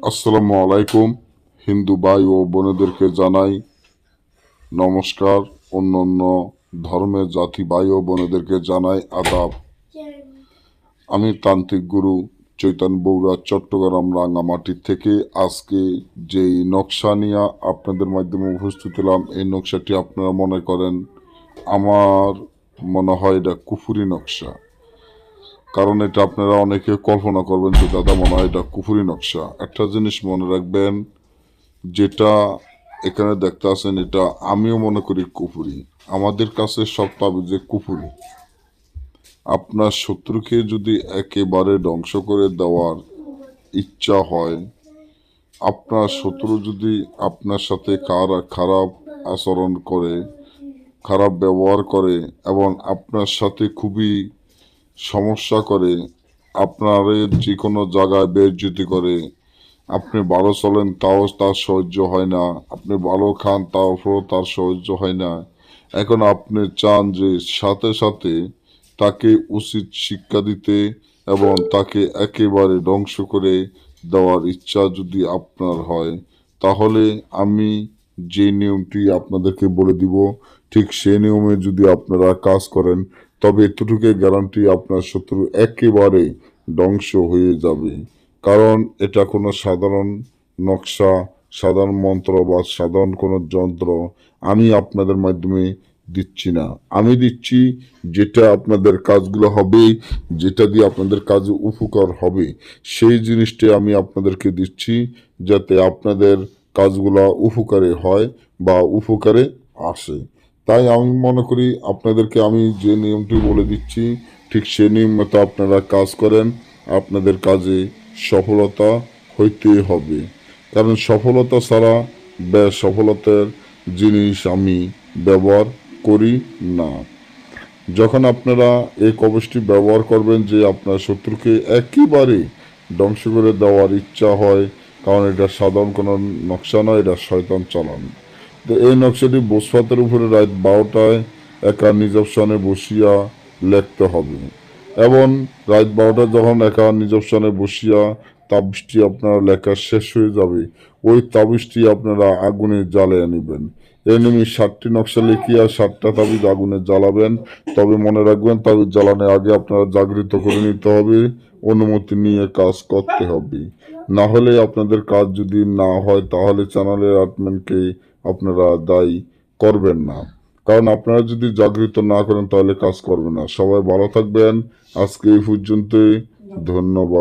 আসসালামু আলাইকুম। হিন্দু ভাই ও বোনেদেরকে জানাই নমস্কার। অন্যান্য ধর্মের জাতি ভাই ও বোনেদেরকে জানাই আদাব। আমি তান্ত্রিক গুরু চৈতন্য বৌরা, চট্টগ্রাম রাঙ্গামাটি থেকে আজকে যেই নকশা নিয়ে আপনাদের মাধ্যমে উপস্থিত হলাম, এই নকশাটি আপনারা মনে করেন, আমার মনে হয় এটা কুফুরি নকশা। কারণ এটা আপনারা অনেকে কল্পনা করবেন যে দাদা মনে হয় এটা কুফুরি নকশা। একটা জিনিস মনে রাখবেন, যেটা এখানে দেখতে আছেন এটা আমিও মনে করি কুফুরি। আমাদের কাছে সব তাবিজে কুফুরি। আপনার শত্রুকে যদি একেবারে ধ্বংস করে দেওয়ার ইচ্ছা হয়, আপনার শত্রু যদি আপনার সাথে খারাপ আচরণ করে, খারাপ ব্যবহার করে এবং আপনার সাথে খুবই সমস্যা করে, আপনার যে কোনো জায়গায় বেইজ্জতি করে, আপনি ভালো চলেন তাও তার সহ্য হয় না, আপনি ভালো খান তাও তার সহ্য হয় না, এখন আপনি চান যে সাথে সাথে তাকে উচিত শিক্ষা দিতে এবং তাকে একেবারে ধ্বংস করে দেওয়ার ইচ্ছা যদি আপনার হয়, তাহলে আমি যে নিয়মটি আপনাদেরকে বলে দিব, ঠিক সেই নিয়মে যদি আপনারা কাজ করেন, তবে এতটুকু গ্যারান্টি আপনার শত্রু একেবারে ধ্বংস হয়ে যাবে। কারণ এটা কোনো সাধারণ নকশা, সাধারণ মন্ত্র বা সাধারণ কোনো যন্ত্র আমি আপনাদের মাধ্যমে দিচ্ছি না। আমি দিচ্ছি যেটা আপনাদের কাজগুলো হবে, যেটা দিয়ে আপনাদের কাজে উপকার হবে, সেই জিনিসটা আমি আপনাদেরকে দিচ্ছি, যাতে আপনাদের কাজগুলো উপকারে হয় বা উপকারে আসে। তাই আমি মনে করি আপনাদেরকে আমি যে নিয়মটি বলে দিচ্ছি, ঠিক সেই নিয়ম মতো আপনারা কাজ করেন, আপনাদের কাজে সফলতা হইতে হবে। কারণ সফলতা ছাড়া সফলতার জিনিস আমি ব্যবহার করি না। যখন আপনারা এই কবচটি ব্যবহার করবেন, যে আপনার শত্রুকে একেবারে ধ্বংস করে দেওয়ার ইচ্ছা হয়, কারণ এটা সাধারণ কোনো নকশা নয়, এটা শয়তান চালান। তো এই নকশাটি বসফাতের উপরে রাত 12টায় একা নিজস্বনে বসিয়া লিখতে হবে এবং রাত 12টায় যখন একা নিজস্বনে বসিয়া তাবিজটি আপনার লেখা শেষ হয়ে যাবে, ওই তাবিজটি আপনারা আগুনে জ্বালিয়ে নেবেন। এই নিয়মে 7টি নকশা লিখিয়া 7টা তাবিজ আগুনে জ্বালাবেন। তবে মনে রাখবেন, তাবিজ জ্বালানোর আগে আপনারা জাগৃত করে নিতে হবে, অনুমতি নিয়ে কাজ করতে হবে। না হলে আপনাদের কাজ যদি না হয়, তাহলে চ্যানেলের অ্যাডমিনকে আপনারা দায়ী করবেন না। কারণ আপনারা যদি জাগৃত না করেন তাহলে কাজ করবে না। সবাই ভালো থাকবেন। আজকে এই পর্যন্তই। ধন্যবাদ।